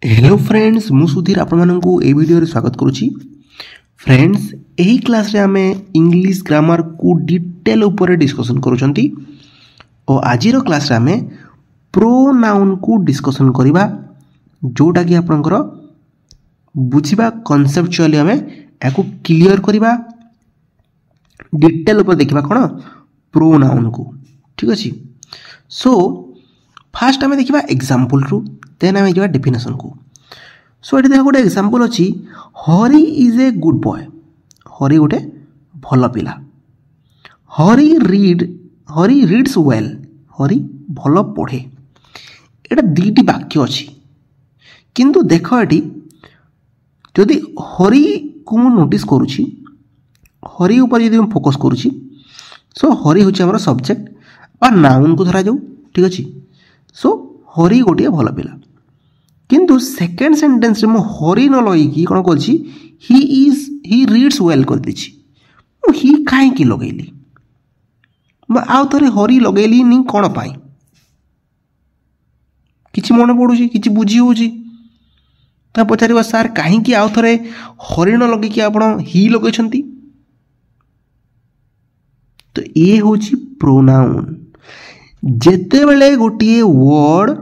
Hello friends मु सुधीर आपको ये वीडियो स्वागत करुच्ची। फ्रेंड्स यही क्लास रे आमे इंग्लिश ग्रामर को डिटेल ऊपर डिस्कशन करुचंती और आज क्लास रे आमे प्रोनाउन को डिस्कशन करिबा जोटा कि आपनकर बुझिबा कॉन्सेप्चुअली आमे याकू क्लियर करिबा डिटेल ऊपर देखिबा कोन प्रोनाउन को। ठीक अछि। सो फास्ट आमे देखिबा एग्जांपल रु देन आमे जा डेफिनेशन को। सो एठी देखो गोटे एग्जांपल अछि हरी इज ए गुड बॉय। हरी गोटे भल पिला। हरी रीड्स वेल। हरी भल पढ़े। एटा दीटी वाक्य अछि किंतु देखो एठी जदि हरी को मु नोटिस करूछि हरी ऊपर यदि हम फोकस करूछि सो हरी होछि हमर सब्जेक्ट बा नाउन को धरा जाऊ। ठीक अछि। सो हरी गोटे भल पिला किंतु सेकेंड सेंटेंस रे मु हरी न लईकी कोन करछि ही रीड्स वेल कर दिछि। मु ही काहे की लगैली म आउ थरे हरी लगैली नि कोन पाई किछि मन पडुछि किछि बुझी होछि ता पचारिबा सर काहे की आउ थरे हरी न लगे कि आपण ही लगै छंती। तो ये होछि प्रोनाउन। जेते बेले गोटिए वर्ड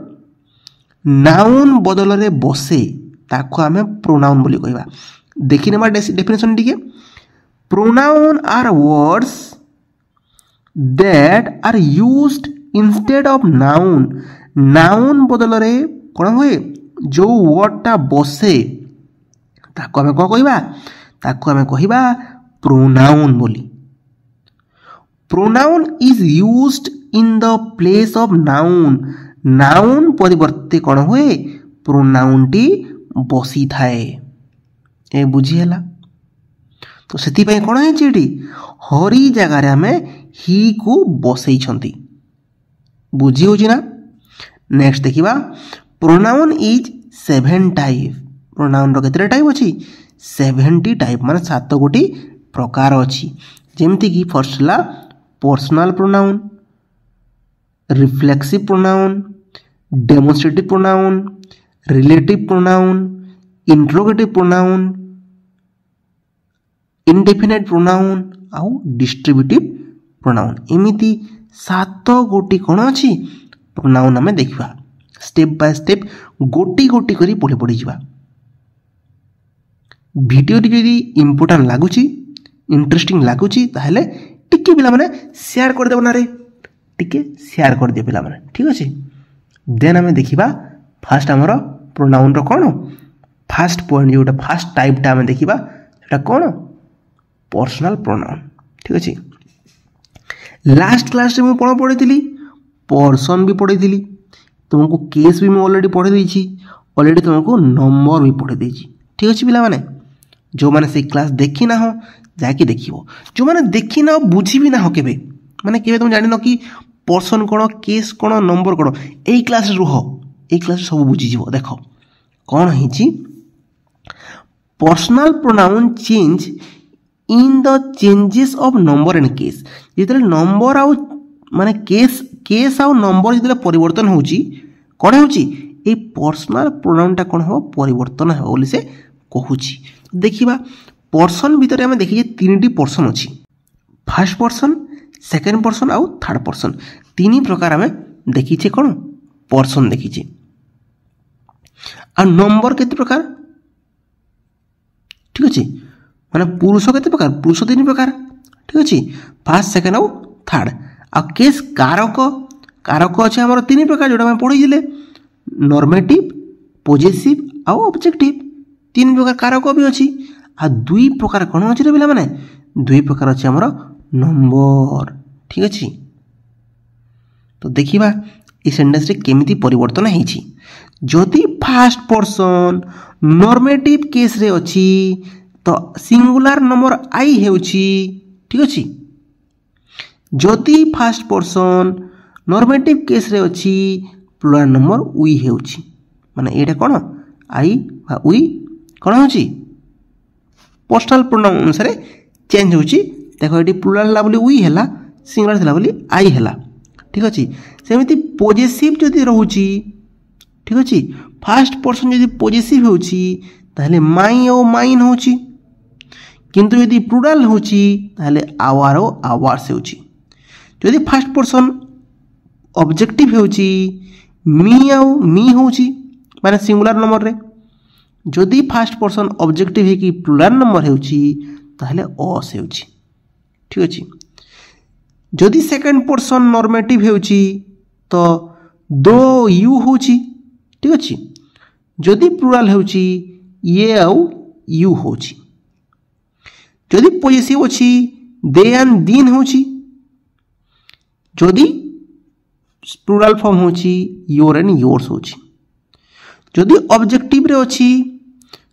नाउन बदल रे बसे ताको आमे प्रोनाउन बोली कहबा। देखि नेबा डेफिनेशन टिके। Pronoun are words that are used instead of noun. Noun बदल रे कोन होए जो वर्ड ता बसे ताको आमे कोन कहबा ताको आमे कहबा प्रोनाउन बोली। Pronoun is used in the place of noun. Noun परिवर्ते कौन हुए प्रोनाउन टी बसी थाए। ए बुझी हैला। तो सेति पय कौन है जेडी हरी जगह रे हमें ही को बसई छंती। बुझी होजी ना। नेक्स्ट देखिबा प्रोनाउन इज 7 टाइप। प्रोनाउन रो केते टाइप अछि 70 टाइप माने 7 गोटी प्रकार अछि। जेमति कि फर्स्ट ला personal pronoun, reflexive pronoun, demonstrative pronoun, relative pronoun, interrogative pronoun, indefinite pronoun आउ डिस्ट्रीब्यूटिव प्रोनाउन। एमिति 7 गोटी कोन अछि प्रोनाउन हमें देखिबा। स्टेप बाय स्टेप गोटी गोटी करी पढि पढि जिबा। वीडियो टी जदी इंपोर्टेंट लागुची इंटरेस्टिंग लागुची ताहले टिके पिला माने शेयर कर देबो ना रे। टिके शेयर कर दे पिला माने। ठीक अछि। देन हमें देखिबा फास्ट हमरो प्रोनाउन रो कोन फास्ट पॉइंट जोटा फास्ट टाइप ता हमें देखिबा सेटा कोन पर्सनल प्रोनाउन। ठीक अछि। लास्ट क्लास रे मु कोन पढितली पर्सन भी पढितली। तुमको केस भी मैं ऑलरेडी पढि देछि। ऑलरेडी तुमको नंबर भी पढि देछि। ठीक अछि पिला माने। जो माने से क्लास देखि ना हो जाके देखिबो। जो माने देखि ना बुझी भी ना हो केबे माने केबे तुम जानि न कि पर्सन कोन केस कोन नंबर कोन एई क्लास रुह एई क्लास सब बुझी जिवो। देखो कोन हिची personal pronoun change in the changes of number and case. जेतले नंबर आउ माने केस आउ नंबर जेतले परिवर्तन होउची कोन होउची ए पर्सनल प्रोनाउन ता कोन हो परिवर्तन हो बोली से कहूची। देखिबा पर्सन भीतर हमें देखिए 3टी पर्सन अछि। फर्स्ट पर्सन, सेकंड पर्सन आउ थर्ड पर्सन। 3 प्रकार हमें देखिछे कोन पर्सन देखिछे। आ नंबर केते प्रकार। ठीक अछि। माने पुरुष केते प्रकार पुरुष 3 प्रकार। ठीक अछि। फर्स्ट सेकंड आउ थर्ड। आ केस कारक अछि हमर 3 प्रकार जोटा हम पढि दिले नॉर्मेटिव, पॉजिटिव आउ ऑब्जेक्टिव। 3 प्रकार कारक भी अछि। आ 2 प्रकार कोन अछि रे बिला माने 2 प्रकार अछि हमर नंबर। ठीक अछि। तो देखिबा ए सेंटेंस रे केमिति परिवर्तन हेछि। जदि फर्स्ट पर्सन नॉर्मेटिव केस रे अछि तो सिंगुलर नंबर आई हेउछि। ठीक अछि। जदि फर्स्ट पर्सन नॉर्मेटिव केस रे अछि प्लुरल नंबर वी हेउछि। माने एटा कोन आई बा वी कोन होछि पर्सनल प्रोनाउन अनुसार चेंज होछि। देखो एटी प्लुरल ला बोली वी हैला सिंगुलर थिला बोली आई हैला। ठीक अछि। सेमिति पॉजिटिव जदि रहउछि ठीक अच्छे फास्ट पर्सन जदि पॉजिटिव होची ताहले माई और माइन होची किंतु यदि प्लुराल होची ताहले आवर और आवर्स होची जदि फास्ट पर्सन ऑब्जेक्टिव होची मी और मी होची माने सिंगुलर नंबर रे जदि फास्ट पर्सन ऑब्जेक्टिव है कि प्लुराल नंबर होची ताहले अस होची ठीक अच्छे जदि सेकंड पर्सन नॉर्मेटिव होची तो दो यू होची ठीक अच्छे जदि प्लुराल होची ये आउ यू होची जदि पॉजिटिव अछि दे एंड दिन होची जदि प्लुराल फॉर्म होची योर एंड योर्स होची जदि ऑब्जेक्टिव रे अछि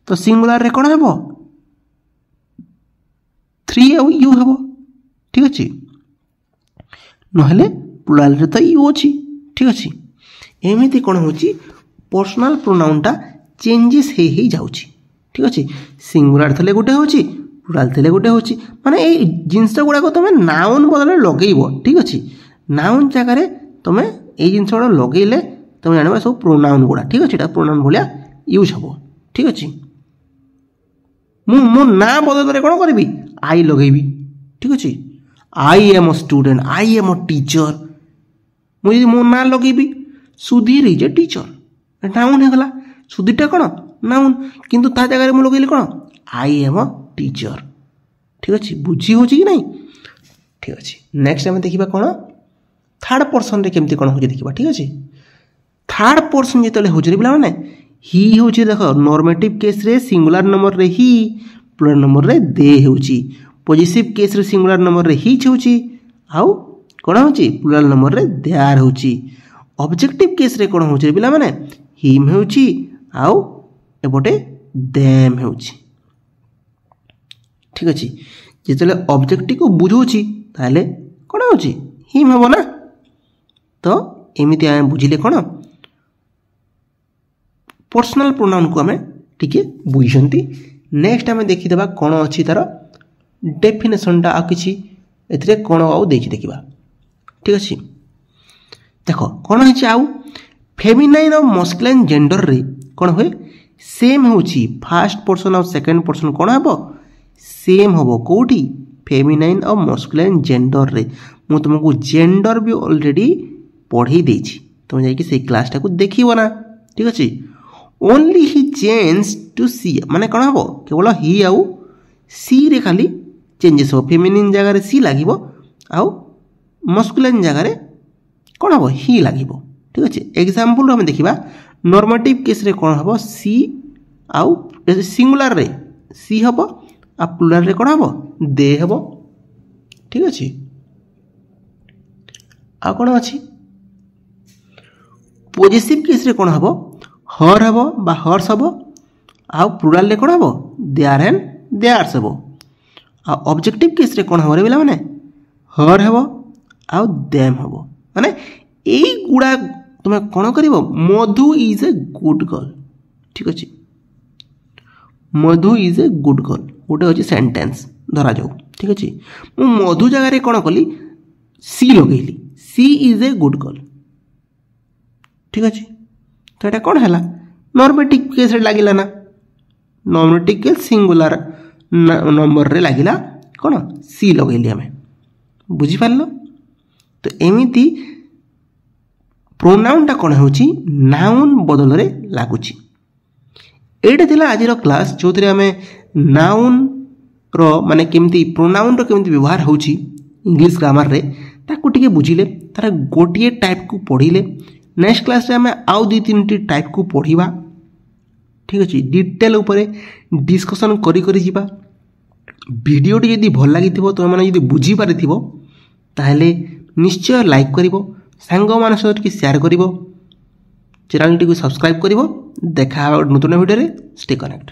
तो सिंगुलर रे कोन हेबो 3 आउ यू हेबो ठीक अछि नहले प्लुराल रे तो यू अछि ठीक अछि एमिति कोन होची पर्सनल प्रोनाउन टा चेंजेस हे जाउची ठीक अछि सिंगुलर थले गुटे होची प्लुराल थले गुटे होची माने ए जिंस गुडा को तमे नाउन बदले लगेइबो ठीक अछि नाउन जगह रे तमे ए जिंस गुडा लगेइले तमे जानबा सब प्रोनाउन गुडा ठीक अछि एटा प्रोनाउन भलिया यूज हबो ठीक अछि मु ना बदले कोन करबी आई लगेइबी ठीक अछि I am a student I am a teacher मु यदि मो ना लगेइबी Sudhir is a teacher noun हे गला सुधीरटा कोन नाउन किंतु ता जगह रे मु लगेइली कोन आई एम अ टीचर ठीक अच्छे बुझी हो कि नहीं ठीक अच्छे नेक्स्ट आम देखा कौन थर्ड पर्सन रे केमती कौन हो देखा ठीक अच्छे थर्ड पर्सन जो हो पे ही हूँ देख नॉर्मेटिव केस रे सिंगुलर नंबर रे ही प्लुराल नंबर रे दे होची पॉजिटिव केस रे सिंगुलर नंबर रे हिच होची आउ कौन होची प्लुराल नंबर रे देयर होची ऑब्जेक्टिव केस रे कौन हो पे हिम होची आउ एपटे देम होची ठीक अच्छे जिते ऑब्जेक्टिव को बुझाऊँगी ताहले कौन हो हिम हम ना तो एमती आम बुझिले कौन पर्सनल प्रोनाउन को आम टिके बुझी नेक्स्ट आम देखीदे कौन अच्छी तार डेफिनेशनटा आ कि कौन आउ देखा ठीक अच्छे देख कौन है आउ फेमिनाइन और मस्कुलाइन जेंडर रे कौन हुए सेम होची फास्ट पर्सन और सेकंड पर्सन कौन हम सेम हम कौटी फेमिनाइन और मस्कुलाइन जेंडर रे मु तुमको जेंडर भी ऑलरेडी पढ़े देछि तुम जाइए से क्लासटा को देखिबो ना ठीक अच्छे ओनली ही चेंज टू सी माने कौन हम केवल ही आउ सी रे खाली चेंजेस हो फेमिनिन जगह रे सी लागिबो आउ मस्कुलाइन जगह रे कौन हम ही लागिबो ठीक अच्छे एग्जांपल हम देखिबा नॉर्मेटिव केस रे कौन हम सी आउ सिंगुलर रे सी हम आ प्लुराल रे कौन हम दे हम ठीक अच्छे आ कौन अच्छी पॉजिटिव केस रे कौन हम हर हम बा हर्स हम आ प्लुराल रे कौन हम देयर एंड देयर्स हम आ ऑब्जेक्टिव केस रे कौन हम रे पिला माने हर हम आ देम हम माने एई गुडा तुम कौन करिवो मधु इज ए गुड गर्ल ठीक अच्छे मधु इज ए गुड गर्ल गोटे अच्छे सेंटेंस धरा जाऊ ठीक अच्छे मु मधु जगह कौन कली सी लगेली सी इज ए गुड गर्ल ठीक अच्छे तो यहाँ कौन है नॉर्मेटिव केस लगिला ना नॉर्मेटिव केस सिंगुलर नंबर रे लगिला कौन सी लगेली आम बुझिपार तो एमती प्रोनाउनटा कौन हो नाउन बदल रे लगुच एटा आज क्लास जो आम नाउन रो माने केमती प्रोनाउन रो केमती व्यवहार होची इंग्लिश ग्रामर रे ताकू टिके बुझिले तार गोटे टाइप को पढ़िले नेक्स्ट क्लास रे आम आउ 2-3 टाइप को पढ़िबा ठीक अच्छे डिटेल उपरे डिस्कशन करी करी जिबा वीडियोटी यदि भल लगी तुम मैंने यदि बुझी पारि ताहले निश्चय लाइक करिवो सांग मान सहित शेयर करिवो चैनल टी को सब्सक्राइब करिवो देखा नतुन वीडियो रे स्टे कनेक्ट।